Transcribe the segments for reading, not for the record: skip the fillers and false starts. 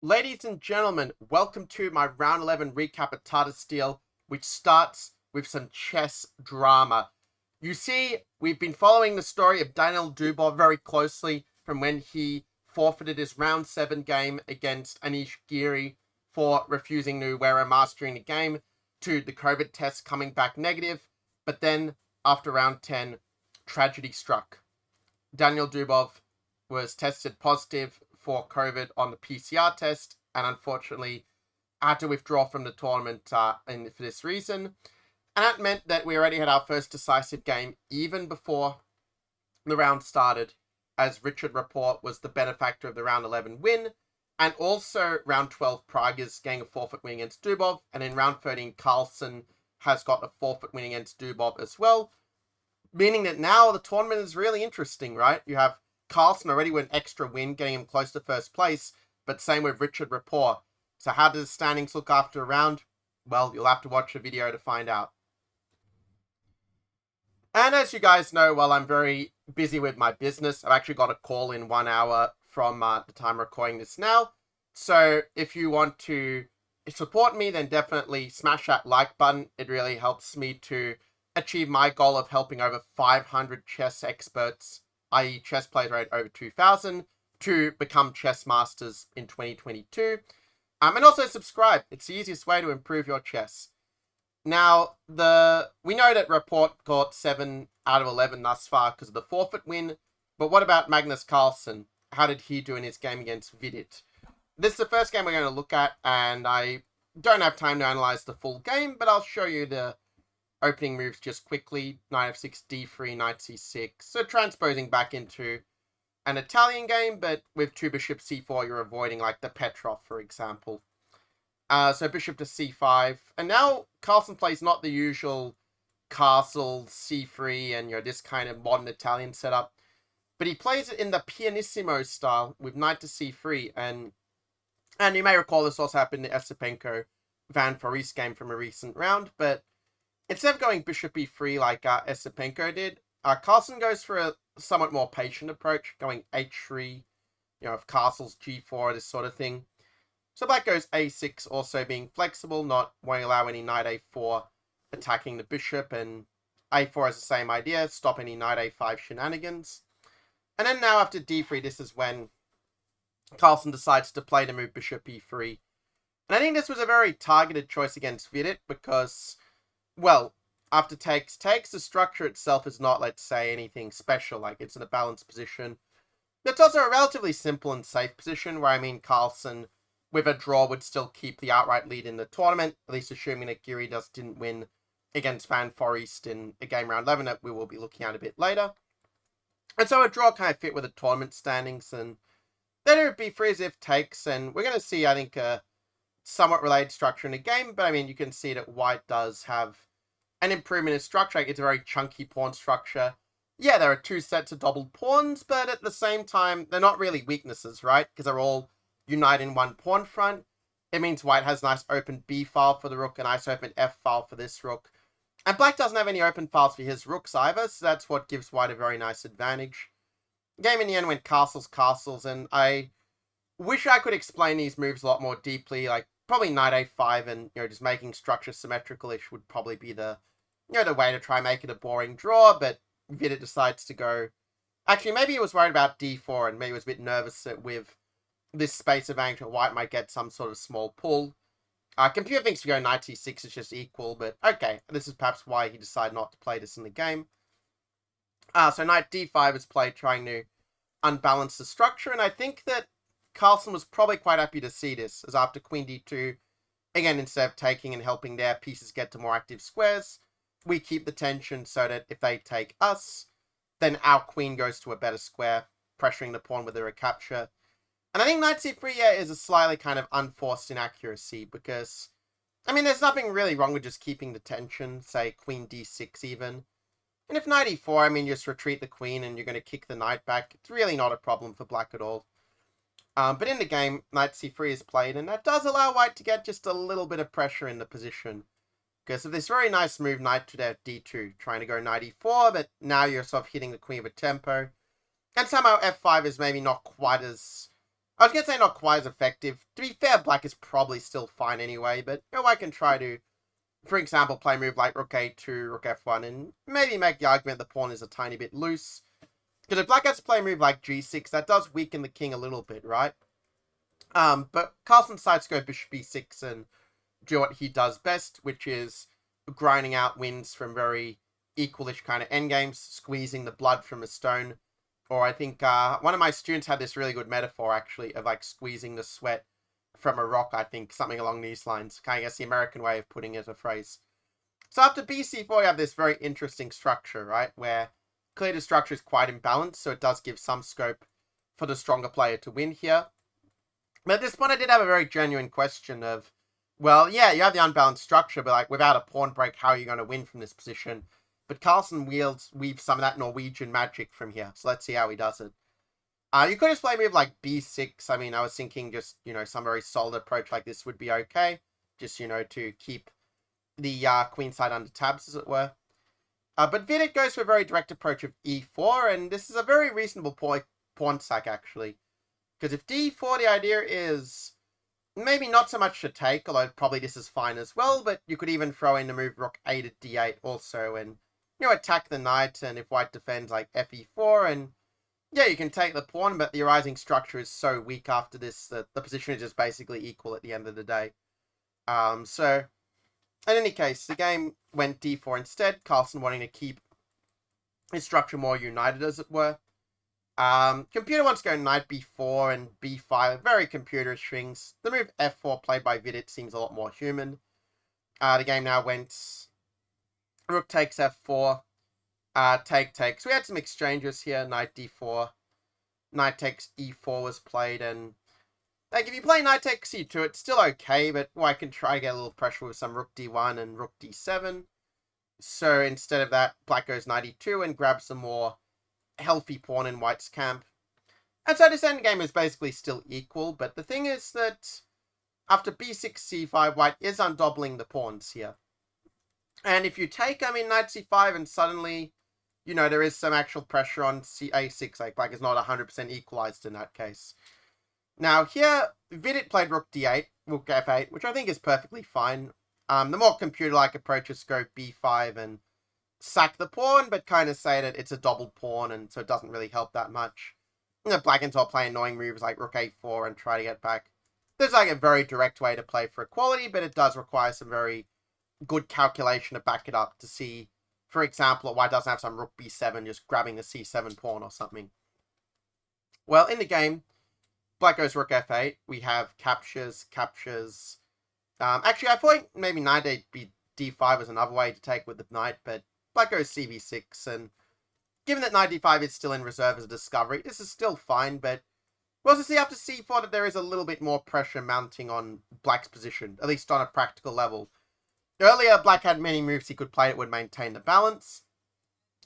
Ladies and gentlemen, welcome to my round 11 recap of Tata Steel, which starts with some chess drama. You see, we've been following the story of Daniel Dubov very closely from when he forfeited his round 7 game against Nguyen-Vogel for refusing to wear a mask during the game, to the COVID test coming back negative, but then after round 10, tragedy struck. Daniel Dubov was tested positive for COVID on the PCR test, and unfortunately had to withdraw from the tournament for this reason. And that meant that we already had our first decisive game even before the round started, as Richard Rapport was the benefactor of the round 11 win, and also round 12 Prague's getting a forfeit win against Dubov, and in round 13 Carlsen has got a forfeit win against Dubov as well, meaning that now the tournament is really interesting, right? You have Carlsen already with an extra win, getting him close to first place, but same with Richard Rapport. So how does the standings look after a round? Well, you'll have to watch the video to find out. And as you guys know, well, I'm very busy with my business. I've actually got a call in 1 hour from the time recording this now. So if you want to support me, then definitely smash that like button. It really helps me to achieve my goal of helping over 500 chess experts, i.e. chess players rated over 2,000, to become chess masters in 2022. And also subscribe. It's the easiest way to improve your chess. Now, we know that Rapport got 7 out of 11 thus far because of the forfeit win, but what about Magnus Carlsen? How did he do in his game against Vidit? This is the first game we're going to look at, and I don't have time to analyze the full game, but I'll show you the opening moves just quickly. Knight f6, d3, knight c6. So transposing back into an Italian game, but with 2 bishop c4, you're avoiding like the Petrov, for example. So bishop to c5. And now Carlsen plays not the usual castle, c3, and this kind of modern Italian setup, but he plays it in the pianissimo style with knight to c3. And you may recall this also happened in the Esipenko-Van Foreest game from a recent round, but instead of going bishop e3 like Esipenko did, Carlsen goes for a somewhat more patient approach, going h3, if castles g4, this sort of thing. So black goes a6, also being flexible, not won't allow any knight a4 attacking the bishop, and a4 has the same idea, stop any knight a5 shenanigans. And then now after d3, this is when Carlsen decides to play the move bishop e3. And I think this was a very targeted choice against Vidit because, well, after takes, the structure itself is not, let's say, anything special, like it's in a balanced position. It's also a relatively simple and safe position where, Carlsen, with a draw, would still keep the outright lead in the tournament, at least assuming that Giri didn't win against Van Foreest in a game round 11 that we will be looking at a bit later. And so a draw kind of fit with the tournament standings, and then it would be free as if takes, and we're going to see, I think, a somewhat related structure in the game, but you can see that white does have an improvement in structure. It's a very chunky pawn structure. Yeah, there are 2 sets of doubled pawns, but at the same time, they're not really weaknesses, right? Because they're all unite in 1 pawn front. It means white has a nice open b file for the rook, a nice open f file for this rook. And black doesn't have any open files for his rooks either, so that's what gives white a very nice advantage. Game in the end went castles, and I wish I could explain these moves a lot more deeply, like probably knight a5 and, just making structure symmetrical-ish would probably be the way to try and make it a boring draw, but Vidit decides to go. Actually, maybe he was worried about d4, and maybe he was a bit nervous that with this space advantage, white might get some sort of small pull. Computer thinks to go knight c6 is just equal, but okay, this is perhaps why he decided not to play this in the game. So knight d5 is played, trying to unbalance the structure, and I think that Carlsen was probably quite happy to see this, as after queen d2, again, instead of taking and helping their pieces get to more active squares, we keep the tension so that if they take us, then our queen goes to a better square, pressuring the pawn with a recapture. And I think knight c3 is a slightly kind of unforced inaccuracy, because, there's nothing really wrong with just keeping the tension, say queen d6 even. And if knight e4, you just retreat the queen and you're going to kick the knight back. It's really not a problem for black at all. But in the game, knight c3 is played, and that does allow white to get just a little bit of pressure in the position. Because of this very nice move, knight to d2, trying to go knight e4, but now you're sort of hitting the queen with tempo. And somehow f5 is maybe not quite as I was going to say not quite as effective. To be fair, black is probably still fine anyway, but I can try to, for example, play a move like Rook A2, Rook F1, and maybe make the argument the pawn is a tiny bit loose. Because if black has to play a move like G6, that does weaken the king a little bit, right? But Carlsen decides to go Bishop B6 and do what he does best, which is grinding out wins from very equalish kind of endgames, squeezing the blood from a stone. Or I think one of my students had this really good metaphor, actually, of like squeezing the sweat from a rock, I think, something along these lines. Kind of guess the American way of putting it, a phrase. So after BC4, you have this very interesting structure, right? Where clearly the structure is quite imbalanced, so it does give some scope for the stronger player to win here. But at this point, I did have a very genuine question of, well, yeah, you have the unbalanced structure, but like without a pawn break, how are you going to win from this position? But Carlsen weaves some of that Norwegian magic from here, so let's see how he does it. You could just play a move like B6. I mean, I was thinking just, some very solid approach like this would be okay. Just, to keep the queen side under tabs, as it were. But Vidit goes for a very direct approach of E4, and this is a very reasonable pawn sack, actually. Because if D4, the idea is maybe not so much to take, although probably this is fine as well, but you could even throw in the move Rook A to D8 also, and, attack the knight, and if white defends, like Fe4, and yeah, you can take the pawn, but the rising structure is so weak after this that the position is just basically equal at the end of the day. So, in any case, the game went D4 instead, Carlsen wanting to keep his structure more united, as it were. Computer wants to go knight B4 and B5, very computerish things. The move F4 played by Vidit seems a lot more human. The game now went Rook takes F4, take. So we had some exchanges here, knight D4, knight takes E4 was played, and like if you play knight takes C2, it's still okay, but I can try to get a little pressure with some Rook D1 and Rook D7. So instead of that, black goes knight E2 and grabs some more healthy pawn in white's camp. And so this endgame is basically still equal, but the thing is that after b6, c5, white is undoubling the pawns here. And if you take, knight c5 and suddenly, there is some actual pressure on a6, like black is not 100% equalized in that case. Now here, Vidit played Rook d8, Rook f8, which I think is perfectly fine. The more computer-like approaches go b5 and sack the pawn, but kind of say that it's a double pawn, and so it doesn't really help that much. Black ends up playing annoying moves like Rook a4 and try to get back. There's like a very direct way to play for equality, but it does require some very good calculation to back it up to see, for example, white doesn't have some Rook b7 just grabbing the c7 pawn or something. Well, in the game, black goes Rook f8. We have captures. Actually, I thought maybe knight d5 was another way to take with the knight, but black goes cb6, and given that knight d5 is still in reserve as a discovery, this is still fine, but we also see after c4 that there is a little bit more pressure mounting on black's position, at least on a practical level. Earlier, black had many moves he could play that would maintain the balance,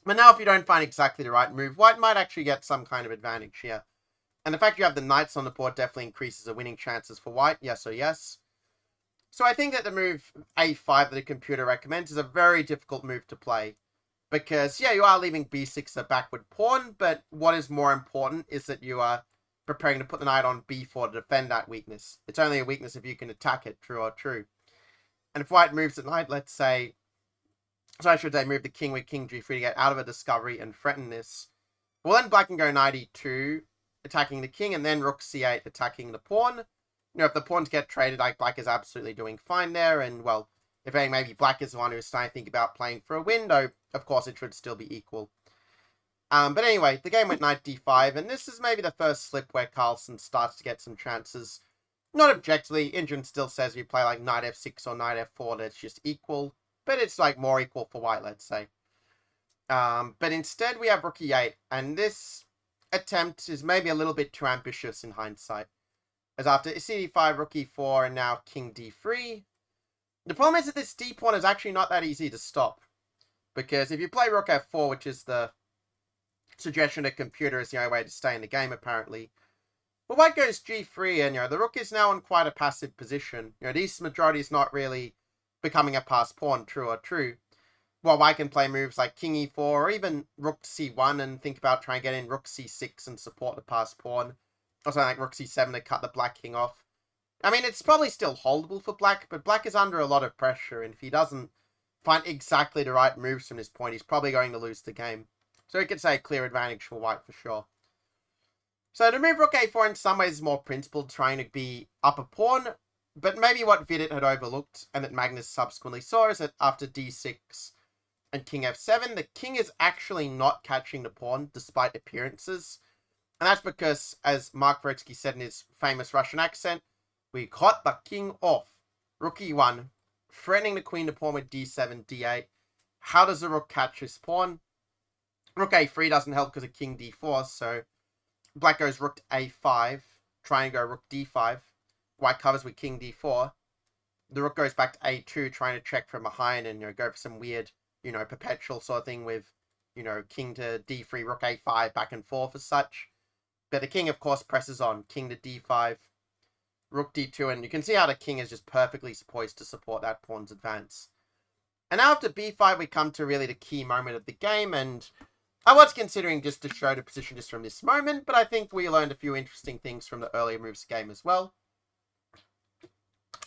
but now if you don't find exactly the right move, white might actually get some kind of advantage here. And the fact you have the knights on the board definitely increases the winning chances for white, yes or yes. So I think that the move a5 that the computer recommends is a very difficult move to play. Because, yeah, you are leaving b6 a backward pawn, but what is more important is that you are preparing to put the knight on b4 to defend that weakness. It's only a weakness if you can attack it, true or true. And if white moves the knight, let's say, so I should say move the king with king g3 to get out of a discovery and threaten this. Well, then black can go knight e2, attacking the king, and then rook c8, attacking the pawn. If the pawns get traded, like black is absolutely doing fine there, and, well, if anything, maybe black is the one who's starting to think about playing for a win, though, of course, it should still be equal. But anyway, the game went knight d5, and this is maybe the first slip where Carlsen starts to get some chances. Not objectively, Injun still says you play like knight f6 or knight f4, that it's just equal, but it's like more equal for white, let's say. But instead we have rook e8, and this attempt is maybe a little bit too ambitious in hindsight. As after cd5, rook e4, and now king d3. The problem is that this d pawn is actually not that easy to stop. Because if you play rook f4, which is the suggestion of computer is the only way to stay in the game, apparently. Well, white goes g3, and, the rook is now in quite a passive position. This majority is not really becoming a passed pawn, true or true. While white can play moves like king e4, or even rook c1, and think about trying to get in rook c6 and support the passed pawn. or something like rook c7 to cut the black king off. I mean, it's probably still holdable for black, but black is under a lot of pressure, and if he doesn't find exactly the right moves from this point, he's probably going to lose the game. So you could say a clear advantage for white for sure. So to move rook a4 in some ways is more principled, trying to be up a pawn, but maybe what Vidit had overlooked, and that Magnus subsequently saw, is that after d6 and king f7, the king is actually not catching the pawn, despite appearances. And that's because, as Mark Veretsky said in his famous Russian accent, we cut the king off. Rook e1, threatening the queen to pawn with d7, d8. How does the rook catch this pawn? Rook a3 doesn't help because of king d4, so black goes rook a5, trying to go rook d5. White covers with king d4. The rook goes back to a2, trying to check from behind and go for some weird, perpetual sort of thing with, king to d3, rook a5, back and forth as such. But the king, of course, presses on. King to d5, rook d2, and you can see how the king is just perfectly poised to support that pawn's advance. And now after b5, we come to really the key moment of the game, and I was considering just to show the position just from this moment, but I think we learned a few interesting things from the earlier moves game as well.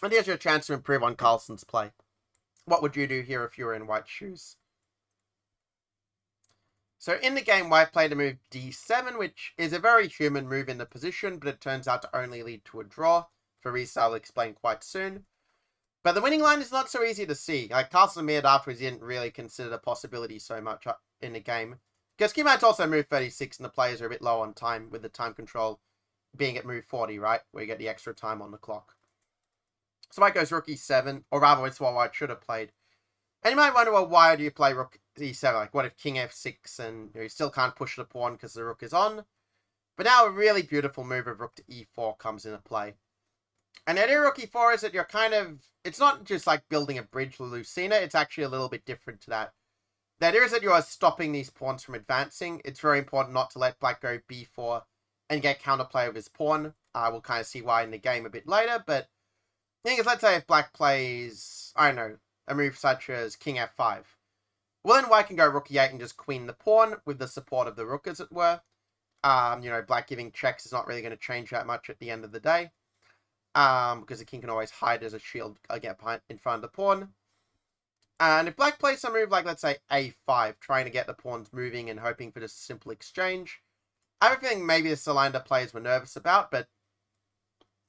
And here's your chance to improve on Carlsen's play. What would you do here if you were in white's shoes? So in the game, white played a move d7, which is a very human move in the position, but it turns out to only lead to a draw, for reasons I'll explain quite soon. But the winning line is not so easy to see. Like, Carlsen admitted afterwards he didn't really consider the possibility so much in the game. Because King might also move 36, and the players are a bit low on time, with the time control being at move 40, right? Where you get the extra time on the clock. So white goes rook e7, or rather it's what white should have played. And you might wonder, well, why do you play rook e7? Like, what if king f6 and you still can't push the pawn because the rook is on? But now a really beautiful move of rook to e4 comes into play. And the idea of rook e4 is that you're it's not just like building a bridge to Lucina, it's actually a little bit different to that. The idea is that you are stopping these pawns from advancing. It's very important not to let black go b4 and get counterplay of his pawn. We'll kind of see why in the game a bit later, but the thing is, let's say if black plays, I don't know, a move such as king f5. Well, then white can go rook e8 and just queen the pawn with the support of the rook, as it were. Black giving checks is not really going to change that much at the end of the day. Because the king can always hide as a shield again in front of the pawn. And if black plays some move like, let's say, a5, trying to get the pawns moving and hoping for just a simple exchange, I have a feeling maybe this is a line that players were nervous about, but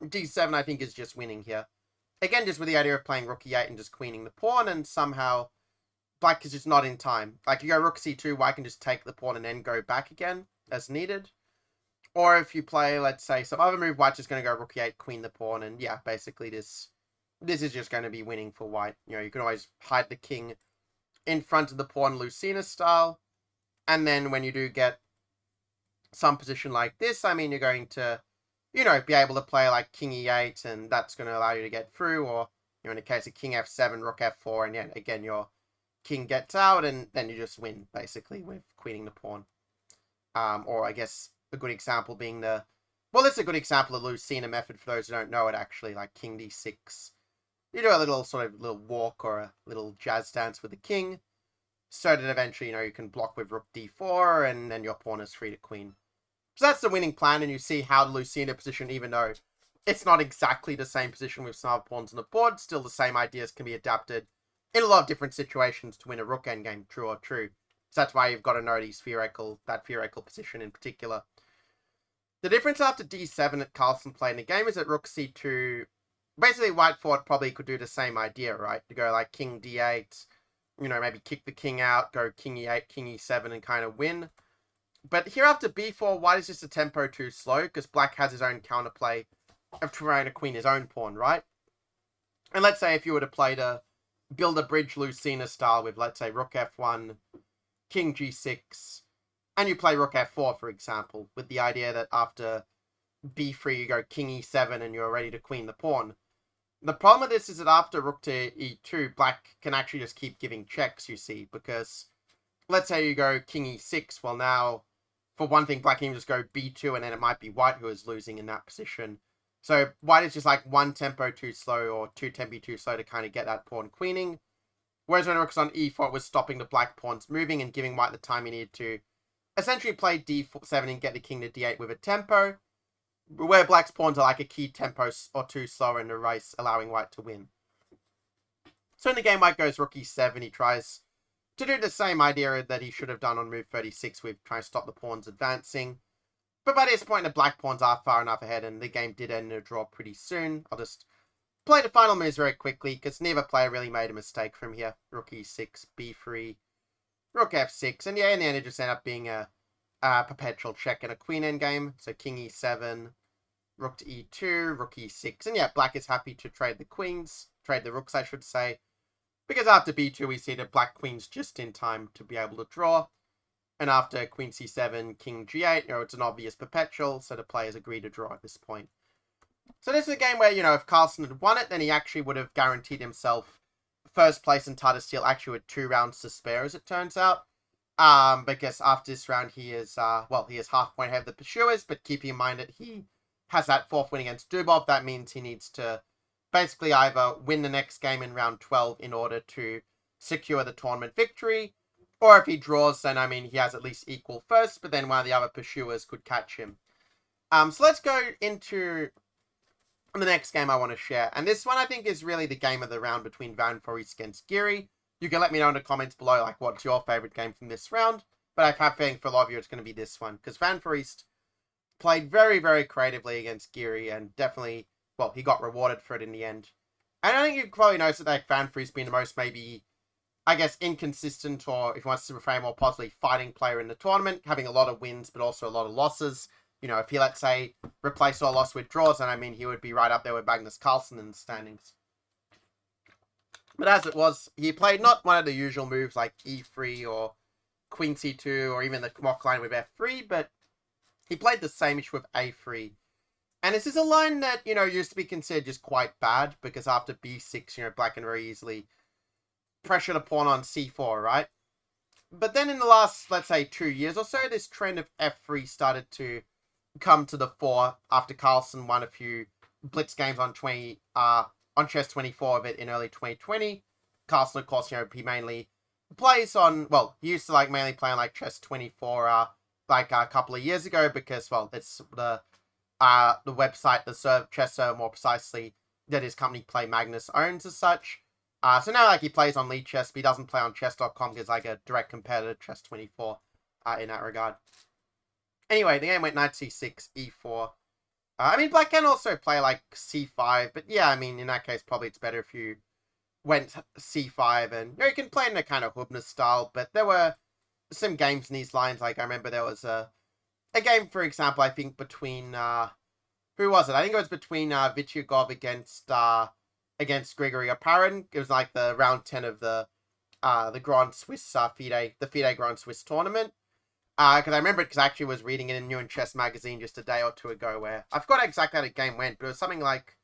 d7 I think is just winning here. Again, just with the idea of playing rook e8 and just queening the pawn, and somehow black is just not in time. Like, you go rook c2, white can just take the pawn and then go back again as needed. Or if you play, let's say, some other move, white's just going to go rook e8, queen the pawn, and yeah, basically this is just going to be winning for white. You can always hide the king in front of the pawn Lucina style, and then when you do get some position like this, I mean, you're going to, be able to play like king e8, and that's going to allow you to get through, or, in the case of king f7, rook f4, and yeah, again, your king gets out, and then you just win, basically, with queening the pawn. Or I guess a good example being this is a good example of the Lucina method for those who don't know it, actually, like king d6. You do a little walk or a little jazz dance with the king, so that eventually, you can block with rook d4, and then your pawn is free to queen. So that's the winning plan, and you see how the Lucina position, even though it's not exactly the same position with some other pawns on the board, still the same ideas can be adapted in a lot of different situations to win a rook endgame, true or true. So that's why you've got to know that theoretical position in particular. The difference after d7 that Carlsen played in the game is that rook c2, basically white thought probably could do the same idea, right? To go like king d8, maybe kick the king out, go king e8, king e7, and kind of win. But here after b4, white is just a tempo too slow, because black has his own counterplay of trying to queen his own pawn, right? And let's say if you were to play to build a bridge Lucina style with, let's say, rook f1, king g6, and you play rook f4, for example, with the idea that after b3 you go king e7 and you're ready to queen the pawn. The problem with this is that after rook to e2, black can actually just keep giving checks, you see, because let's say you go king e6, well now, for one thing, black can just go b2, and then it might be white who is losing in that position. So white is just like one tempo too slow, or two tempi too slow to kind of get that pawn queening. Whereas when rook is on e4, it was stopping the black pawns moving and giving white the time he needed to essentially play d7 and get the king to d8 with a tempo. where black's pawns are like a key tempo or two slower in the race, allowing white to win. So in the game, white goes Rook E7. He tries to do the same idea that he should have done on move 36 with trying to stop the pawns advancing. But by this point, the black pawns are far enough ahead, and the game did end in a draw pretty soon. I'll just play the final moves very quickly, because neither player really made a mistake from here. Rook E6, B3, Rook F6, and yeah, in the end, it just ended up being a perpetual check and a queen endgame. So King E7, Rook to E2, Rook E6, and yeah, black is happy to trade the rooks, I should say, because after B2, we see that black queen's just in time to be able to draw. And after Queen C7, King G8, it's an obvious perpetual, so the players agree to draw at this point. So this is a game where, if Carlsen had won it, then he actually would have guaranteed himself first place in Tata Steel, actually with 2 rounds to spare, as it turns out. Because after this round, he is half point ahead of the pursuers, but keeping in mind that he has that 4th win against Dubov, that means he needs to basically either win the next game in round 12 in order to secure the tournament victory, or if he draws, then, he has at least equal first, but then one of the other pursuers could catch him. So let's go into the next game I want to share. And this one, I think, is really the game of the round between Van Foreest against Giri. You can let me know in the comments below, what's your favorite game from this round. But I have a feeling for a lot of you, it's going to be this one. Because Van Foreest played very, very creatively against Giri, and definitely, he got rewarded for it in the end. And I think you probably noticed that, Van Foreest being the most, maybe, I guess, inconsistent, or if you want to reframe more positively, fighting player in the tournament, having a lot of wins, but also a lot of losses. If he, let's say, replaced all loss with draws, then, he would be right up there with Magnus Carlsen in the standings. But as it was, he played not one of the usual moves like E3 or Queen C2 or even the mock line with F3, but he played the same issue with A3. And this is a line that, used to be considered just quite bad, because after B6, black can very easily pressure the pawn on C4, right? But then in the last, let's say, 2 years or so, this trend of F3 started to come to the fore after Carlsen won a few blitz games on chess 24 of it in early 2020. Carlsen, of course, he mainly plays on, he used to mainly play on chess 24 a couple of years ago, because it's the website, the chess server more precisely, that his company Play Magnus owns as such. So now he plays on Lead Chess, but he doesn't play on chess.com because a direct competitor to chess 24 in that regard. Anyway, the game went knight c6, e4. Black can also play c5, but yeah, in that case, probably it's better if you went c5, and you can play in a kind of Hubner style, but there were some games in these lines, I remember there was a game, for example, I think between, who was it? I think it was between Vityugov against Grigory Oparin. It was the round 10 of the Grand Swiss the FIDE Grand Swiss tournament. Because I remember it because I actually was reading it in New Chess magazine just a day or two ago, where I forgot exactly how the game went, but it was something like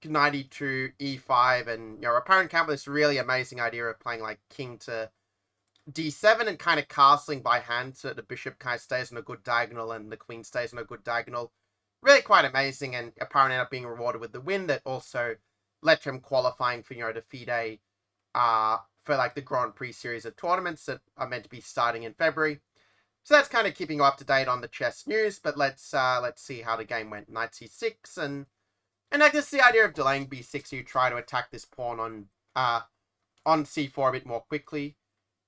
92 e5, and Oparin came up with this really amazing idea of playing king to d7 and kind of castling by hand so that the bishop kind of stays on a good diagonal and the queen stays on a good diagonal. Really quite amazing, and Oparin ended up being rewarded with the win that also led to him qualifying for the FIDE for the Grand Prix series of tournaments that are meant to be starting in February. So that's kind of keeping you up to date on the chess news, but let's see how the game went. Knight c6, and I guess the idea of delaying b6, you try to attack this pawn on c4 a bit more quickly.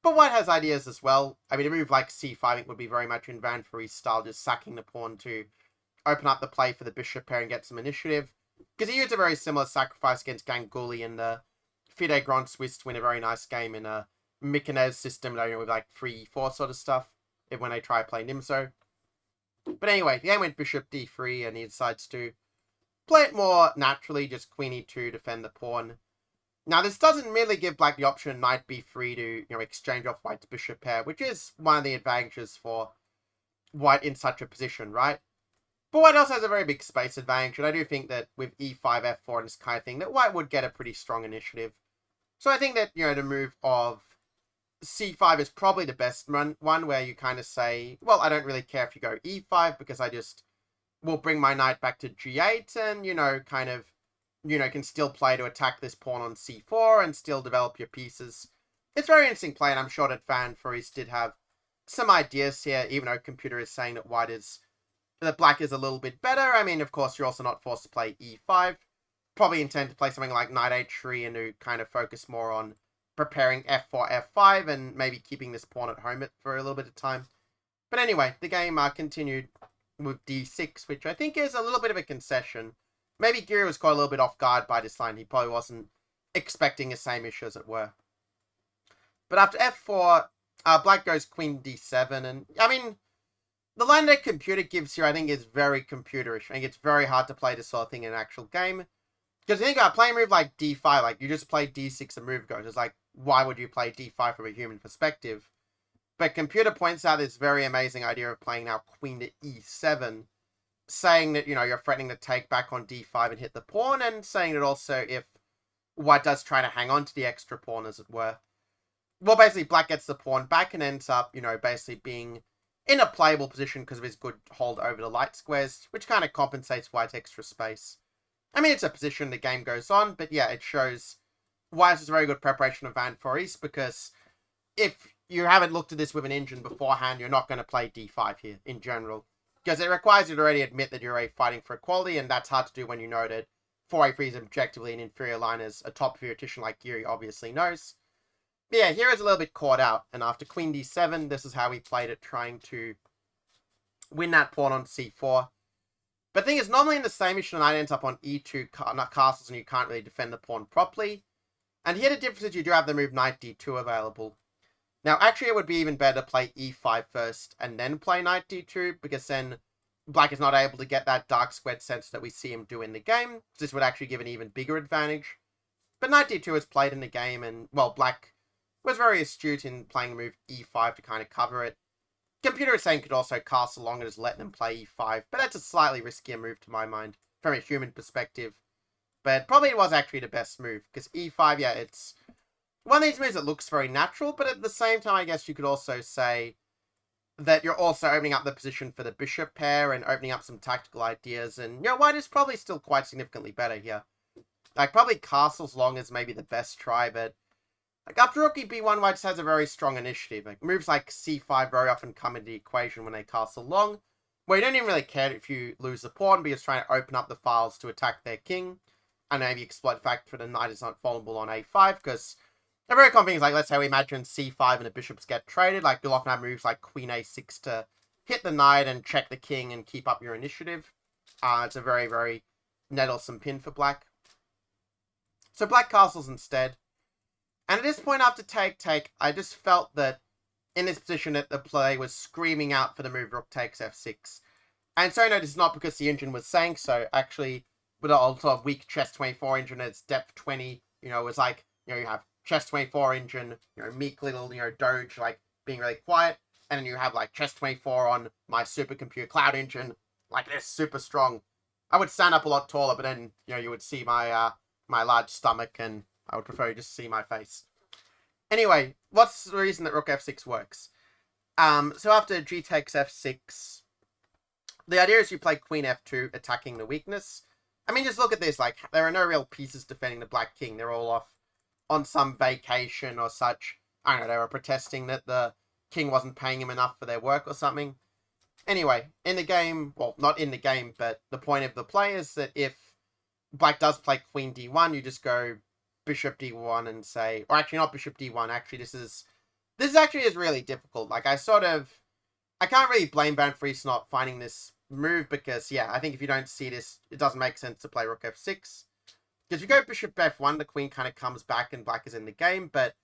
But white has ideas as well. A move like c5 I think would be very much in Van Foreest's style, just sacking the pawn to open up the play for the bishop pair and get some initiative. Because he used a very similar sacrifice against Ganguly in the FIDE Grand Swiss to win a very nice game in a Mykonos system, with 3-4 sort of stuff, when they try to play Nimzo. But anyway, the game went bishop d3, and he decides to play it more naturally, just queen e2, defend the pawn. Now, this doesn't really give black the option knight b3 to, exchange off white's bishop pair, which is one of the advantages for white in such a position, right? But white also has a very big space advantage, and I do think that with e5, f4, and this kind of thing, that white would get a pretty strong initiative. So I think that, the move of c5 is probably the best one, where you kind of say, well, I don't really care if you go e5, because I just will bring my knight back to g8, and, can still play to attack this pawn on c4 and still develop your pieces. It's very interesting play, and I'm sure that Van Foreest did have some ideas here, even though computer is saying that white is that black is a little bit better. I mean, of course, you're also not forced to play e5. Probably intend to play something like knight h3 and to kind of focus more on preparing f4, f5, and maybe keeping this pawn at home for a little bit of time. But anyway, the game continued with d6, which I think is a little bit of a concession. Maybe Giri was caught a little bit off guard by this line. He probably wasn't expecting the same issue, as it were. But after f4, black goes queen d7, and I mean, the line that computer gives here, I think, is very computerish. I think it's very hard to play this sort of thing in an actual game. Because you think about playing a move like d5, like, you just play d6 and move goes. It's like, why would you play d5 from a human perspective? But computer points out this very amazing idea of playing now queen to e7, saying that, you know, you're threatening to take back on d5 and hit the pawn, and saying that also if white does try to hang on to the extra pawn, as it were, well, basically, black gets the pawn back and ends up, you know, basically being in a playable position because of his good hold over the light squares, which kind of compensates white's extra space. I mean, it's a position the game goes on, but yeah, it shows why this is a very good preparation of Van Foreest, because if you haven't looked at this with an engine beforehand, you're not going to play d5 here in general, because it requires you to already admit that you're fighting for equality, and that's hard to do when you know that 4a3 is objectively an inferior line, as a top theoretician like Giri obviously knows. But yeah, here is a little bit caught out, and after queen d7, this is how he played it, trying to win that pawn on c4. But the thing is, normally in the same issue, the knight ends up on e2 castles, and you can't really defend the pawn properly. And here the difference is you do have the move knight d2 available. Now, actually, it would be even better to play e5 first, and then play knight d2, because then black is not able to get that dark squared sense that we see him do in the game. This would actually give an even bigger advantage. But knight d2 is played in the game, and, well, black was very astute in playing the move e5 to kind of cover it. Computer is saying could also castle along and just let them play e5, but that's a slightly riskier move to my mind, from a human perspective. But probably it was actually the best move, because e5, yeah, it's one of these moves that looks very natural, but at the same time, I guess you could also say that you're also opening up the position for the bishop pair and opening up some tactical ideas, and, you know, white is probably still quite significantly better here. Like, probably castles long is maybe the best try, but like, after Rook b1, white just has a very strong initiative. Like, moves like c5 very often come into the equation when they castle long, where you don't even really care if you lose the pawn, but you're just trying to open up the files to attack their king, and maybe exploit the fact that the knight is not vulnerable on a5, because a very common thing is, like, let's say we imagine c5 and the bishops get traded, like, you'll often have moves like queen a6 to hit the knight and check the king and keep up your initiative. It's a very, very nettlesome pin for black. So black castles instead. And at this point, after take, I just felt that in this position that the play was screaming out for the move rook takes f6. And so, no, this is not because the engine was saying so. Actually, with a sort of weak chess 24 engine at its depth 20, you know, it was like, you know, you have chess 24 engine, you know, meek little, you know, Doge, like, being really quiet. And then you have, like, chess 24 on my supercomputer cloud engine, like this, super strong. I would stand up a lot taller, but then, you know, you would see my, my large stomach, and I would prefer you just see my face. Anyway, what's the reason that rook f6 works? So after g takes f6, the idea is you play queen f2, attacking the weakness. I mean, just look at this. Like, there are no real pieces defending the black king. They're all off on some vacation or such. I don't know, they were protesting that the king wasn't paying him enough for their work or something. Anyway, in the game, well, not in the game, but the point of the play is that if black does play queen d1, you just go bishop d1 and say, or actually not bishop d1, actually this actually is really difficult. Like, I can't really blame Van Foreest not finding this move, because, yeah, I think if you don't see this, it doesn't make sense to play rook f6. Because if you go bishop f1, the queen kind of comes back and black is in the game, but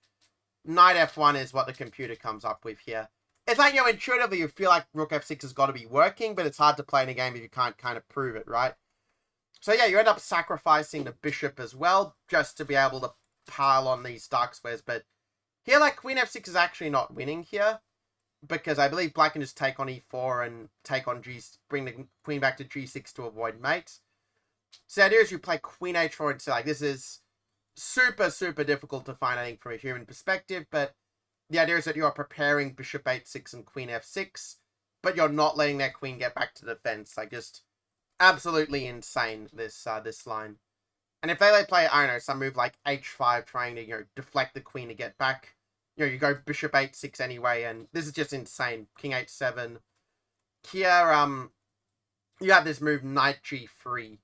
knight f1 is what the computer comes up with here. It's like, you know, intuitively you feel like rook f6 has got to be working, but it's hard to play in a game if you can't kind of prove it, right? So yeah, you end up sacrificing the bishop as well, just to be able to pile on these dark squares. But here, like, queen f6 is actually not winning here, because I believe black can just take on e4 and take on bring the queen back to g6 to avoid mate. So the idea is you play queen h4 and say, like, this is super, super difficult to find, I think, from a human perspective, but the idea is that you are preparing bishop h6 and queen f6, but you're not letting that queen get back to defense. Like, just absolutely insane, this line. And if they play, I don't know, some move like h5, trying to, you know, deflect the queen to get back, you know, you go bishop h6 anyway, and this is just insane. King h7. Here, you have this move knight g3.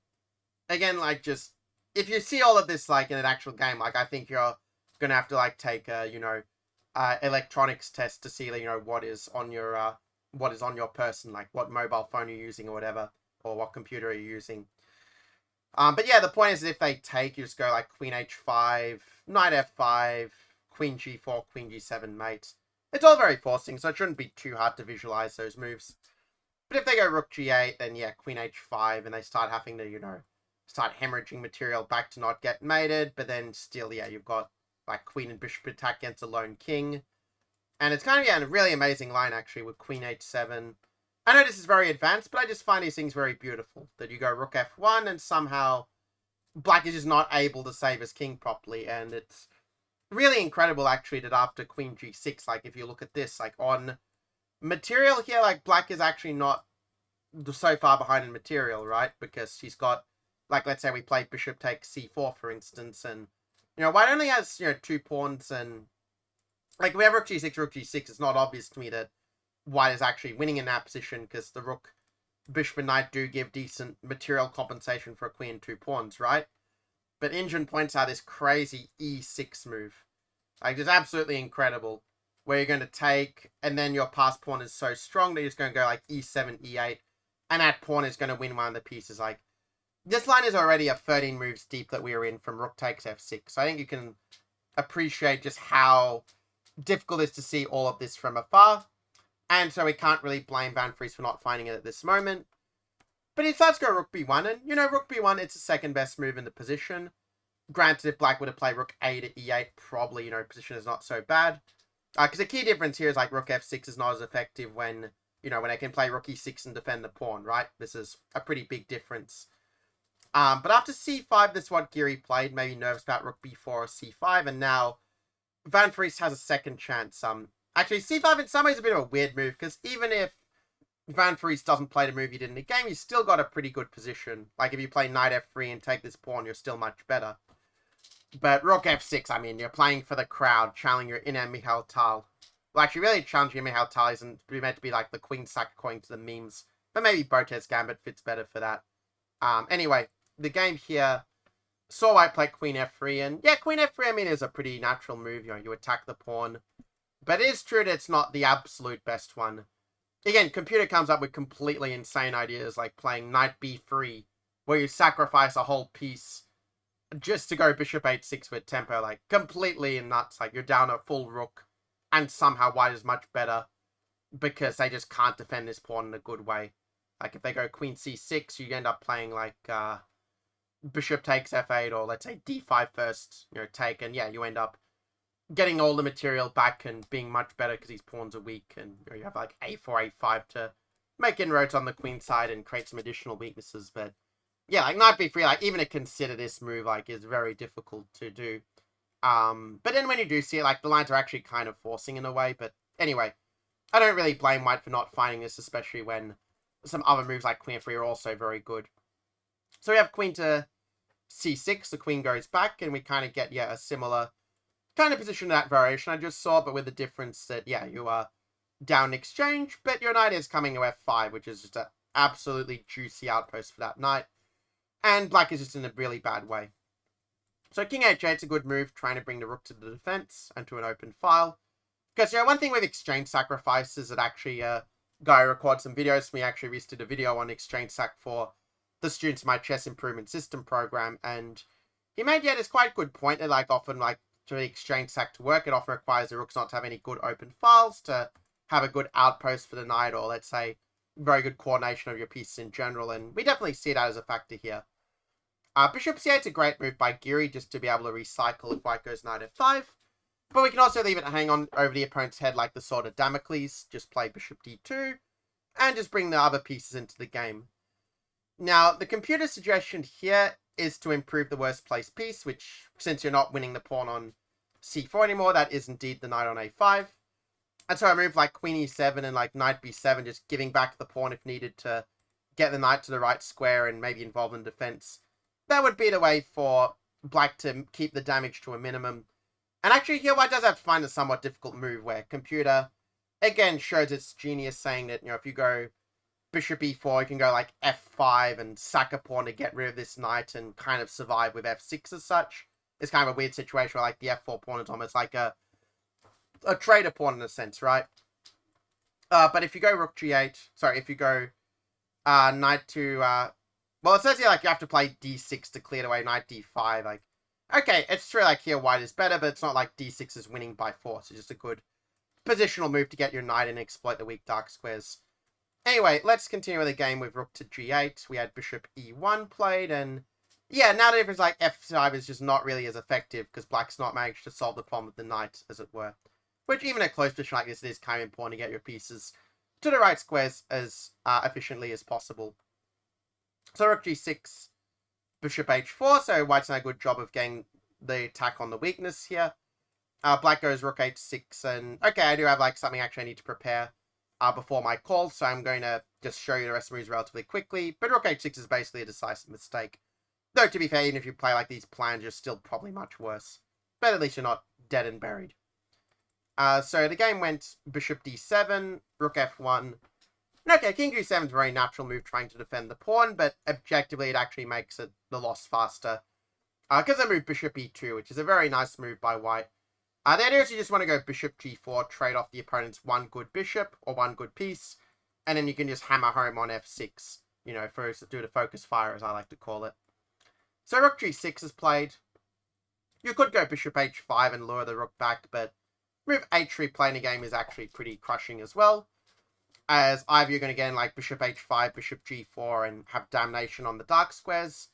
Again, like, just, if you see all of this, like, in an actual game, like, I think you're gonna have to, like, take a, electronics test to see, what is on your person, like, what mobile phone you're using or whatever, or what computer you're using. But yeah, the point is that if they take, you just go, like, queen h5, knight f5, queen g4, queen g7 mate. It's all very forcing, so it shouldn't be too hard to visualize those moves. But if they go rook g8, then yeah, queen h5, and they start having to, start hemorrhaging material back to not get mated, but then still, yeah, you've got, like, queen and bishop attack against a lone king. And it's kind of, yeah, a really amazing line, actually, with queen h7. I know this is very advanced, but I just find these things very beautiful. That you go rook f1, and somehow black is just not able to save his king properly, and it's really incredible, actually, that after queen g6, like, if you look at this, like, on material here, like, black is actually not so far behind in material, right? Because she's got, like, let's say we play bishop takes c4, for instance, and, white only has, 2 pawns, and, like, if we have rook g6, it's not obvious to me that white is actually winning in that position, because the rook, bishop, and knight do give decent material compensation for a queen and 2 pawns, right? But Nguyen points out this crazy e6 move. Like, it's absolutely incredible, where you're going to take, and then your pass pawn is so strong that you're just going to go, like, e7, e8, and that pawn is going to win one of the pieces. Like, this line is already a 13 moves deep that we are in from rook takes f6. So I think you can appreciate just how difficult it is to see all of this from afar. And so we can't really blame Van Vries for not finding it at this moment. But he decides to go rook b1. And, rook b1, it's the second best move in the position. Granted, if black were to play rook a to e8, probably, position is not so bad. Because the key difference here is, like, rook f6 is not as effective when, when I can play rook e6 and defend the pawn, right? This is a pretty big difference. But after c5, that's what Giri played. Maybe nervous about rook b4 or c5. And now Van Vries has a second chance. Actually, c5 in some ways is a bit of a weird move, because even if Van Vries doesn't play the move you did in the game, you still got a pretty good position. Like, if you play knight f3 and take this pawn, you're still much better. But rook f6, I mean, you're playing for the crowd, challenging your inner Mikhail Tal. Well, actually, really challenging Mikhail Tal isn't meant to be like the queen sack according to the memes. But maybe Botez Gambit fits better for that. Anyway, the game here saw white play queen f3, and yeah, queen f3, I mean, is a pretty natural move. You attack the pawn. But it is true that it's not the absolute best one. Again, computer comes up with completely insane ideas, like playing knight b3, where you sacrifice a whole piece just to go bishop h6 with tempo, like, completely nuts. Like, you're down a full rook, and somehow white is much better, because they just can't defend this pawn in a good way. Like, if they go queen c6, you end up playing, like, bishop takes f8, or let's say d5 first, take, and yeah, you end up getting all the material back and being much better because these pawns are weak, and you have, like, a4, a5 to make inroads on the queen side and create some additional weaknesses. But yeah, like, knight b3, like, even to consider this move, like, is very difficult to do. But then when you do see it, like, the lines are actually kind of forcing in a way. But anyway, I don't really blame white for not finding this, especially when some other moves like queen f3 are also very good. So we have queen to c6, the queen goes back, and we kind of get, yeah, a similar kind of position to that variation I just saw, but with the difference that, yeah, you are down in exchange, but your knight is coming to f5, which is just an absolutely juicy outpost for that knight. And black is just in a really bad way. So king h8 is a good move, trying to bring the rook to the defense and to an open file. Because, one thing with exchange sacrifices that actually a guy recorded some videos for me, actually recently did a video on exchange sac for the students in my chess improvement system program, and he made, yeah, this quite good point that, like, often, like, to exchange sac to work, it often requires the rooks not to have any good open files, to have a good outpost for the knight, or let's say very good coordination of your pieces in general, and we definitely see that as a factor here. Bishop c8 is a great move by Giri, just to be able to recycle if white goes knight f5, but we can also leave it hang on over the opponent's head like the sword of Damocles, just play bishop d2, and just bring the other pieces into the game. Now, the computer suggestion here is to improve the worst placed piece, which, since you're not winning the pawn on c4 anymore, that is indeed the knight on a5. And so a move like queen e7 and, like, knight b7, just giving back the pawn if needed to get the knight to the right square and maybe involve in defense. That would be the way for black to keep the damage to a minimum. And actually here white does have to find a somewhat difficult move where computer, again, shows its genius, saying that, if you go bishop e4, you can go like f5 and sack a pawn to get rid of this knight and kind of survive with f6 as such. It's kind of a weird situation where like the f4 pawn is almost like a traitor pawn in a sense, right? But if you go rook g8, sorry, if you go knight to, well, it says here like you have to play d6 to clear away knight d5. Like, okay, it's true like here white is better, but it's not like d6 is winning by force. It's just a good positional move to get your knight and exploit the weak dark squares. Anyway, let's continue with the game with rook to g8. We had bishop e1 played, and yeah, now the difference like f5 is just not really as effective because black's not managed to solve the problem with the knight, as it were. Which, even at close position like this, it is kind of important to get your pieces to the right squares as efficiently as possible. So rook g6, bishop h4, so white's done a good job of getting the attack on the weakness here. Black goes rook h6, and okay, I do have like something actually I need to prepare before my call, so I'm going to just show you the rest of the moves relatively quickly. But rook h6 is basically a decisive mistake. Though, to be fair, even if you play like these plans, you're still probably much worse. But at least you're not dead and buried. So the game went bishop d7, rook f1. Okay, king g7 is a very natural move trying to defend the pawn, but objectively it actually makes the loss faster. Because I moved bishop e2, which is a very nice move by white. The idea is you just want to go bishop g4, trade off the opponent's one good bishop or one good piece, and then you can just hammer home on f6, you know, do the focus fire, as I like to call it. So rook g6 is played. You could go bishop h5 and lure the rook back, but move h3 playing the game is actually pretty crushing as well, as either you're going to get in like bishop h5, bishop g4, and have damnation on the dark squares,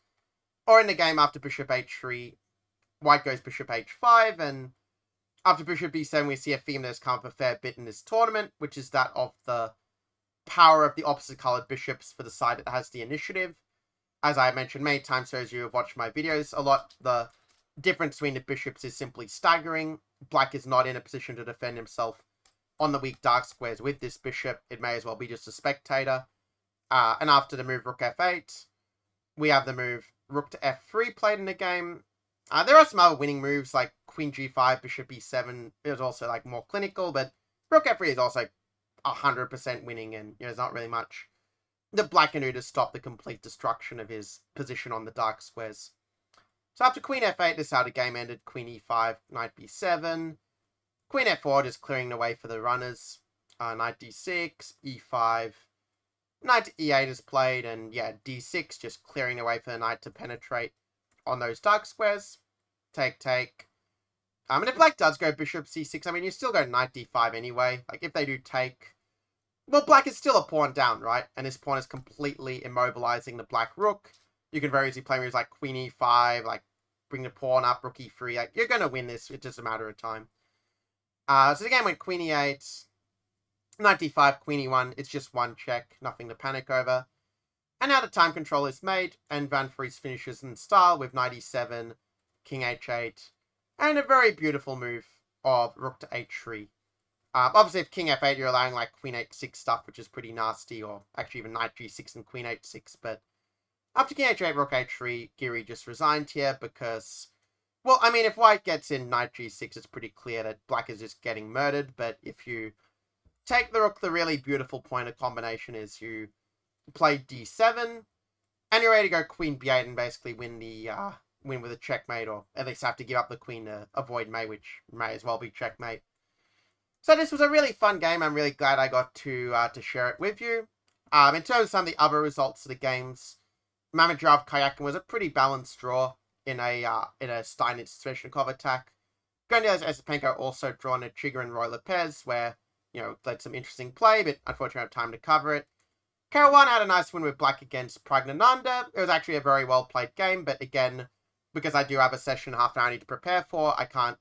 or in the game after bishop h3, white goes bishop h5, and after bishop b7, we see a theme that has come up a fair bit in this tournament, which is that of the power of the opposite colored bishops for the side that has the initiative. As I mentioned many times, so as you have watched my videos a lot, the difference between the bishops is simply staggering. Black is not in a position to defend himself on the weak dark squares with this bishop. It may as well be just a spectator. And after the move rook f8, we have the move rook to f3 played in the game. There are some other winning moves like queen g5, bishop e7. It was also like more clinical, but rook f3 is also 100% winning, and there's not really much that black can do to stop the complete destruction of his position on the dark squares. So after queen f8, this is how the game ended. Queen e5, knight b7. Queen f4 just clearing the way for the runners. Knight d6, e5. Knight to e8 is played, and yeah, d6 just clearing the way for the knight to penetrate on those dark squares. Take, take. And if black does go bishop c6, I mean, you still go knight d5 anyway. Like, if they do take, well, black is still a pawn down, right? And this pawn is completely immobilizing the black rook. You can very easily play moves like queen e5, like bring the pawn up, rook e3. Like, you're going to win this. It's just a matter of time. So the game went queen e8, knight d5, queen e1. It's just one check, nothing to panic over. And now the time control is made, and Van Vries finishes in style with knight e7, king h8, and a very beautiful move of rook to h3. Obviously, if king f8, you're allowing like queen h6 stuff, which is pretty nasty, or actually even knight g6 and queen h6, but after king h8, rook h3, Giri just resigned here because, well, I mean, if white gets in knight g6, it's pretty clear that black is just getting murdered, but if you take the rook, the really beautiful point of combination is you play d7, and you're ready to go queen b8 and basically win with a checkmate, or at least have to give up the queen to avoid mate, which may as well be checkmate. So this was a really fun game. I'm really glad I got to share it with you. In terms of some of the other results of the games, Mamedyarov-Karyakin was a pretty balanced draw in a Steinitz-Sveshnikov attack. Gundel-Esipenko also drawn a Chiga and Roy Lopez, where, led some interesting play, but unfortunately I don't have time to cover it. Caruana had a nice win with black against Pragnananda. It was actually a very well played game, but again, because I do have a session half an hour I need to prepare for, I can't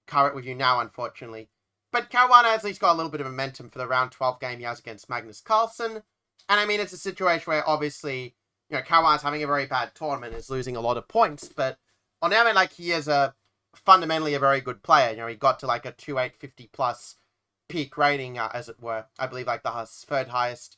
cover it with you now, unfortunately. But Caruana has at least got a little bit of momentum for the round 12 game he has against Magnus Carlsen. And I mean, it's a situation where obviously, Caruana's having a very bad tournament, is losing a lot of points, but on the other hand, like, he is fundamentally a very good player. He got to like a 2850 plus peak rating, as it were. I believe like the third highest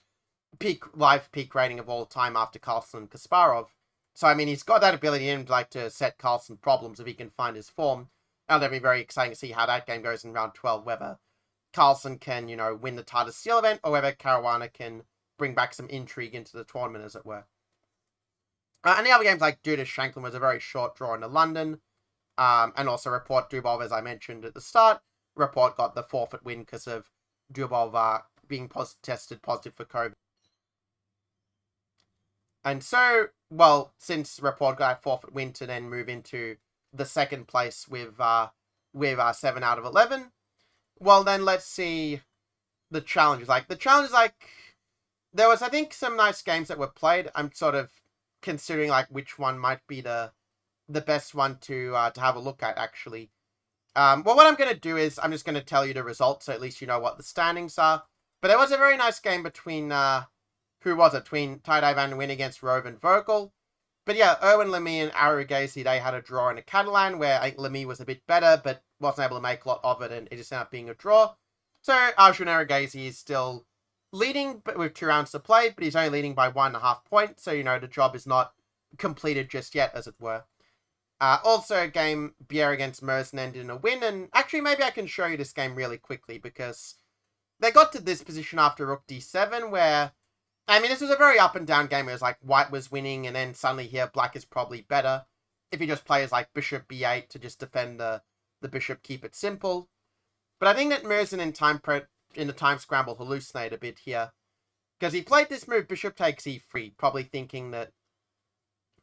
live peak rating of all time after Carlsen and Kasparov. So, I mean, he's got that ability in him to set Carlsen problems if he can find his form. And that'll be very exciting to see how that game goes in round 12, whether Carlsen can, win the Tata Steel event, or whether Caruana can bring back some intrigue into the tournament, as it were. And the other games like Duda Shanklin was a very short draw into London. And also Report Dubov, as I mentioned at the start. Report got the forfeit win because of Dubov being tested positive for COVID. And so, well, since Report got a forfeit win to then move into the second place with 7 out of 11, well, then let's see the challenges. There was, I think, some nice games that were played. I'm sort of considering, which one might be the best one to have a look at, actually. Well, what I'm going to do is I'm just going to tell you the results, so at least you know what the standings are. But there was a very nice game between, who was it? Between Tai Van Nguyen against Nguyen-Vogel. But yeah, Erwin Lamy and Arugasi, they had a draw in a Catalan, where I think Lamy was a bit better, but wasn't able to make a lot of it, and it just ended up being a draw. So Arjun Arugasi is still leading, but with 2 rounds to play, but he's only leading by 1.5 points, so, the job is not completed just yet, as it were. Also, game Bier against Merzen ended in a win, and actually maybe I can show you this game really quickly, because they got to this position after Rook D7, where, this was a very up and down game. It was White was winning, and then suddenly here Black is probably better. If he just plays Bishop B8 to just defend the Bishop, keep it simple. But I think that Merzen in the time scramble hallucinate a bit here, because he played this move Bishop takes E3, probably thinking that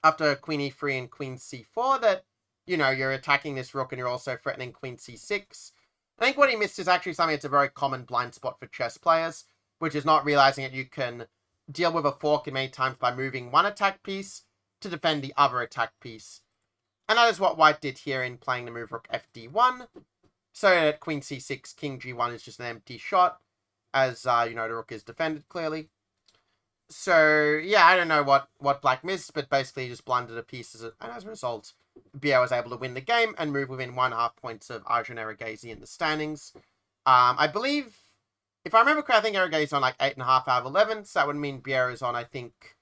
after Queen E3 and Queen C4 that, you're attacking this Rook and you're also threatening Queen C6. I think what he missed is actually something that's a very common blind spot for chess players, which is not realizing that you can deal with a fork in many times by moving one attack piece to defend the other attack piece. And that is what White did here in playing the move Rook FD1. So that Queen C6, King G1 is just an empty shot, as, the Rook is defended clearly. So, yeah, I don't know what Black missed, but basically he just blundered a piece, and as a result, Bier was able to win the game and move within 1.5 points of Arjun Arugasi in the standings. I believe, if I remember correctly, I think Arugasi is on 8.5 out of 11, so that would mean Bier is on, I think,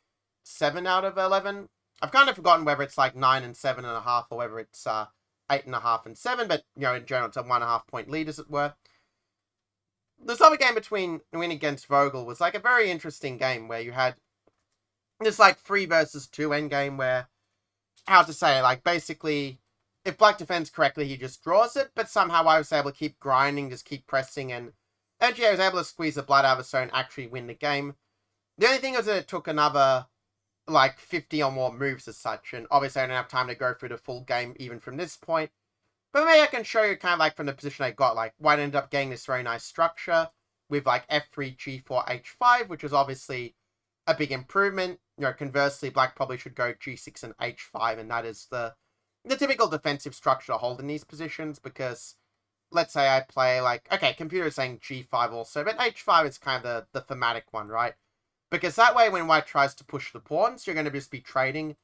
7 out of 11. I've kind of forgotten whether it's 9 and 7.5 or whether it's 8.5 and 7, but, in general, it's a 1.5 point lead, as it were. This other game between Nguyen against Vogel was a very interesting game where you had this 3 versus 2 endgame where, how to say, basically, if Black defends correctly, he just draws it, but somehow I was able to keep grinding, just keep pressing, and eventually I was able to squeeze the blood out of the stone and actually win the game. The only thing was that it took another 50 or more moves as such, and obviously I don't have time to go through the full game even from this point. But maybe I can show you kind of from the position I got, White ended up getting this very nice structure with F3, G4, H5, which is obviously a big improvement. Conversely, Black probably should go G6 and H5, and that is the typical defensive structure to hold in these positions, because let's say I play okay, computer is saying G5 also, but H5 is kind of the thematic one, right? Because that way when White tries to push the pawns, you're going to just be trading.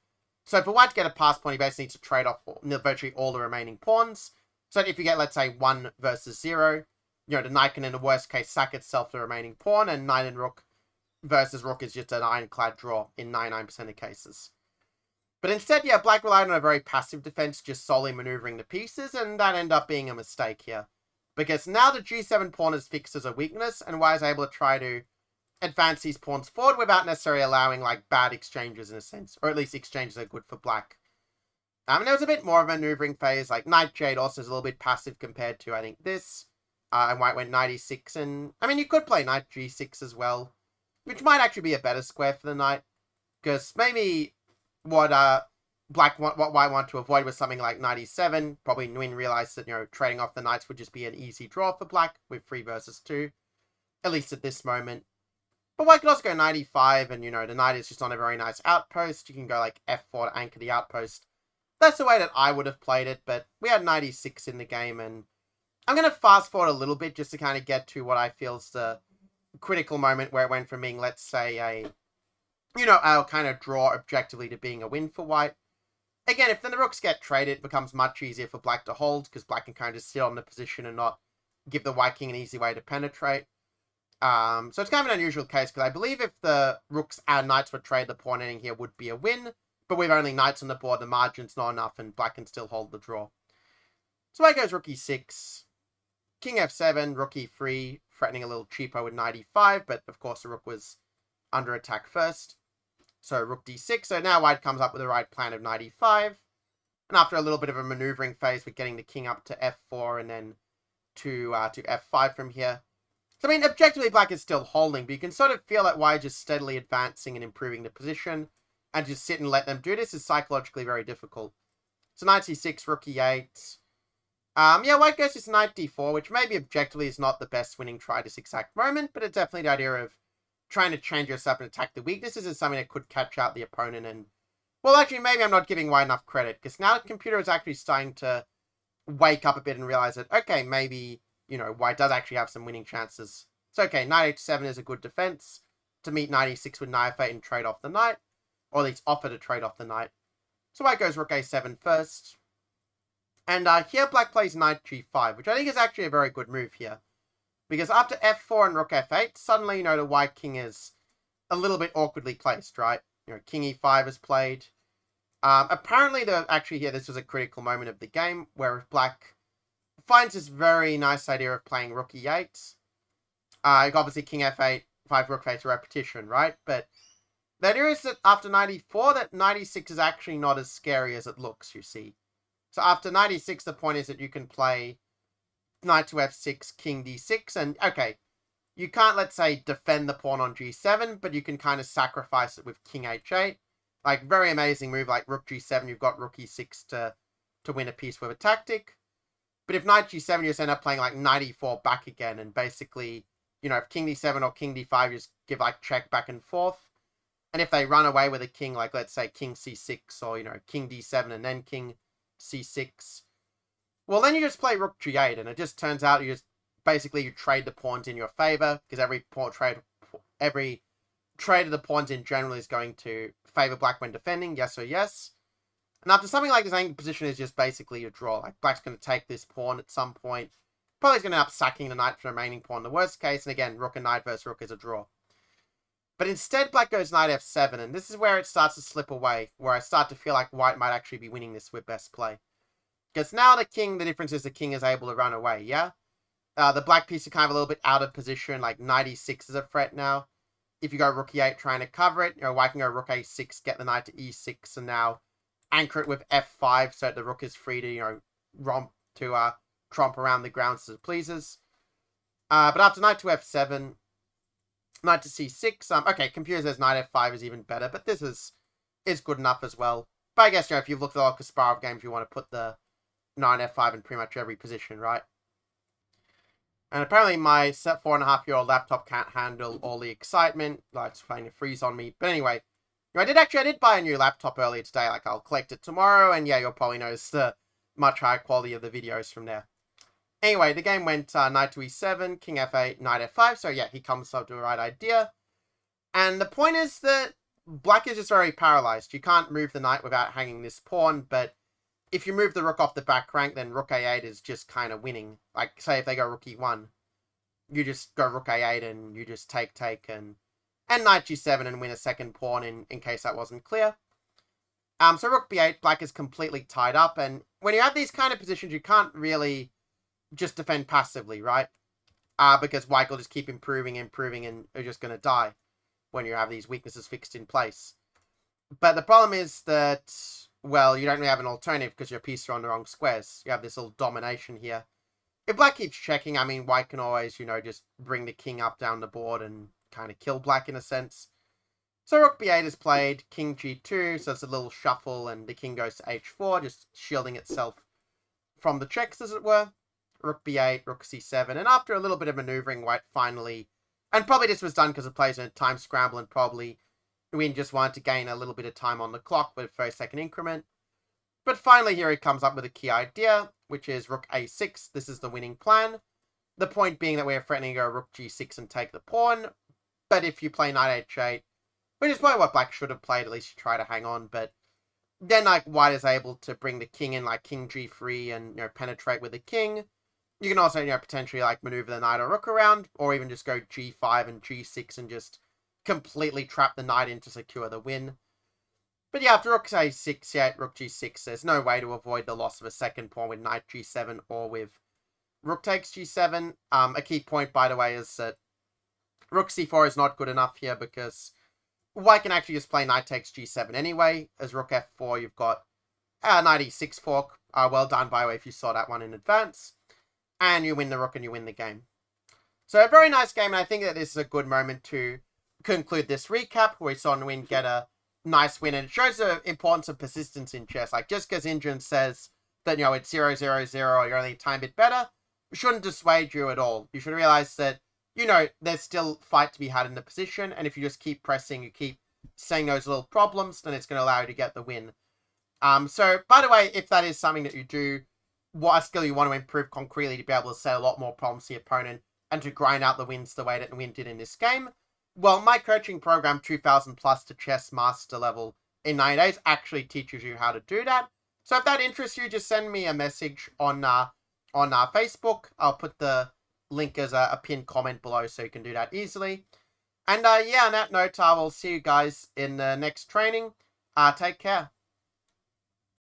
So for White to get a pass pawn, he basically needs to trade off virtually all the remaining pawns. So if you get, let's say, 1 versus 0, the knight can, in the worst case, sack itself the remaining pawn, and knight and rook versus rook is just an ironclad draw in 99% of cases. But instead, yeah, Black relied on a very passive defense, just solely maneuvering the pieces, and that ended up being a mistake here. Because now the G7 pawn is fixed as a weakness, and White is able to try to advance these pawns forward without necessarily allowing bad exchanges in a sense, or at least exchanges are good for Black. And there was a bit more of a maneuvering phase, Knight J8 also is a little bit passive compared to, I think, this. And White went Knight E6, and you could play Knight G6 as well, which might actually be a better square for the knight, because maybe what White want to avoid was something like Knight E7. Probably Nguyen realized that, trading off the knights would just be an easy draw for Black with 3 versus 2, at least at this moment. But White could also go Knight E5, and, the knight is just on a very nice outpost. You can go, F4 to anchor the outpost. That's the way that I would have played it, but we had Knight E6 in the game, and I'm going to fast forward a little bit just to kind of get to what I feel is the critical moment where it went from being, let's say, a kind of draw objectively to being a win for White. Again, if then the rooks get traded, it becomes much easier for Black to hold, because Black can kind of just sit on the position and not give the White King an easy way to penetrate. So it's kind of an unusual case, because I believe if the rooks and knights were traded, the pawn ending here would be a win, but with only knights on the board, the margin's not enough, and Black can still hold the draw. So White goes Rook E6, King F7, Rook E3, threatening a little cheapo with Knight E5, but of course the Rook was under attack first. So rook d6. So now white comes up with the right plan of knight e5. And after a little bit of a maneuvering phase, we're getting the king up to f4 and then to f5 from here. So, I mean, objectively, black is still holding, but you can sort of feel that white is just steadily advancing and improving the position, and just sit and let them do this is psychologically very difficult. So, knight c6, rook e8. Yeah, white goes to knight d4, which maybe objectively is not the best winning try at this exact moment, but it's definitely the idea of trying to change yourself and attack the weaknesses is something that could catch out the opponent. And, well, actually, maybe I'm not giving white enough credit, because now the computer is actually starting to wake up a bit and realize that, okay, maybe, you know, white does actually have some winning chances. So, okay, knight h7 is a good defense to meet knight e6 with knight f8 and trade off the knight, or at least offer to trade off the knight. So white goes rook a7 first. And here black plays knight g5, which I think is actually a very good move here. Because after f4 and rook f8, suddenly, you know, the white king is a little bit awkwardly placed, right? You know, king e5 is played. Apparently, actually here, this was a critical moment of the game, where black finds this very nice idea of playing rook e8. Obviously, king f8, 5 rook f8 is a repetition, right? But the idea is that after knight e4, that knight e6 is actually not as scary as it looks, you see. So after knight e6, the point is that you can play knight to f6, king d6, and, okay, you can't, let's say, defend the pawn on g7, but you can kind of sacrifice it with king h8. Like, very amazing move, like rook g7, you've got rook e6 to win a piece with a tactic. But if knight g7, you just end up playing, like, knight e4 back again, and basically, you know, if king d7 or king d5, you just give, like, check back and forth. And if they run away with a king, like, let's say, king c6, or, you know, king d7 and then king c6, well, then you just play rook g8, and it just turns out you trade the pawns in your favor, because every trade of the pawns in general is going to favor black when defending, yes or yes. And after something like this, I think the position is just basically a draw. Like, black's going to take this pawn at some point. Probably going to end up sacking the knight for the remaining pawn in the worst case. And again, rook and knight versus rook is a draw. But instead, black goes knight f7. And this is where it starts to slip away. Where I start to feel like white might actually be winning this with best play. Because now the difference is the king is able to run away, yeah? The black piece is kind of a little bit out of position. Like, knight e6 is a threat now. If you go rook e8 trying to cover it, you know, white can go rook a6, get the knight to e6, and now anchor it with f5 so that the rook is free to, you know, tromp around the ground as it pleases. But after knight to f7, knight to c6, okay, computer says knight f5 is even better, but this is good enough as well. But I guess, you know, if you've looked at all Kasparov games, you want to put the knight f5 in pretty much every position, right? And apparently my 4.5-year-old laptop can't handle all the excitement. Like, it's playing a freeze on me. But anyway, you know, I did buy a new laptop earlier today. Like, I'll collect it tomorrow. And yeah, you'll probably notice the much higher quality of the videos from there. Anyway, the game went knight to e7, king f8, knight f5. So yeah, he comes up to the right idea. And the point is that black is just very paralyzed. You can't move the knight without hanging this pawn. But if you move the rook off the back rank, then rook a8 is just kind of winning. Like, say if they go rook e1, you just go rook a8 and you just take, and knight g7 and win a second pawn in case that wasn't clear. So rook b8, black is completely tied up, and when you have these kind of positions, you can't really just defend passively, right? Because white will just keep improving, and you're just going to die when you have these weaknesses fixed in place. But the problem is that, well, you don't really have an alternative because your pieces are on the wrong squares. You have this little domination here. If black keeps checking, I mean, white can always, you know, just bring the king up down the board and kind of kill black in a sense. So rook b8 is played, king g2, so it's a little shuffle, and the king goes to h4, just shielding itself from the checks, as it were. Rook b8, rook c7, and after a little bit of maneuvering, white finally, and probably this was done because it plays in a time scramble, and probably Nguyen just wanted to gain a little bit of time on the clock with a 30-second increment. But finally here he comes up with a key idea, which is rook a6. This is the winning plan. The point being that we're threatening to go rook g6 and take the pawn. But if you play knight h8, which is probably what black should have played, at least you try to hang on. But then, like, white is able to bring the king in, like king g3, and, you know, penetrate with the king. You can also, you know, potentially, like, maneuver the knight or rook around, or even just go g5 and g6 and just completely trap the knight in to secure the win. But yeah, after rook a6, yeah, rook g6, there's no way to avoid the loss of a second pawn with knight g7 or with rook takes g7. A key point, by the way, is that rook c4 is not good enough here because white can actually just play knight takes g7 anyway. As rook f4, you've got knight e6 fork. Well done, by the way, if you saw that one in advance. And you win the rook and you win the game. So a very nice game, and I think that this is a good moment to conclude this recap, where we saw Nguyen get a nice win, and it shows the importance of persistence in chess. Like, just because Injun says that, you know, it's 0-0-0, you're only a tiny bit better, it shouldn't dissuade you at all. You should realize that, you know, there's still fight to be had in the position, and if you just keep pressing, you keep saying those little problems, then it's going to allow you to get the win. So, by the way, if that is something that you do, what a skill you want to improve concretely to be able to set a lot more problems to the opponent and to grind out the wins the way that Nguyen did in this game, well, my coaching program, 2000 plus to chess master level in 9 days, actually teaches you how to do that. So if that interests you, just send me a message on Facebook. I'll put the link as a pinned comment below so you can do that easily. And yeah, on that note, I will see you guys in the next training. Take care.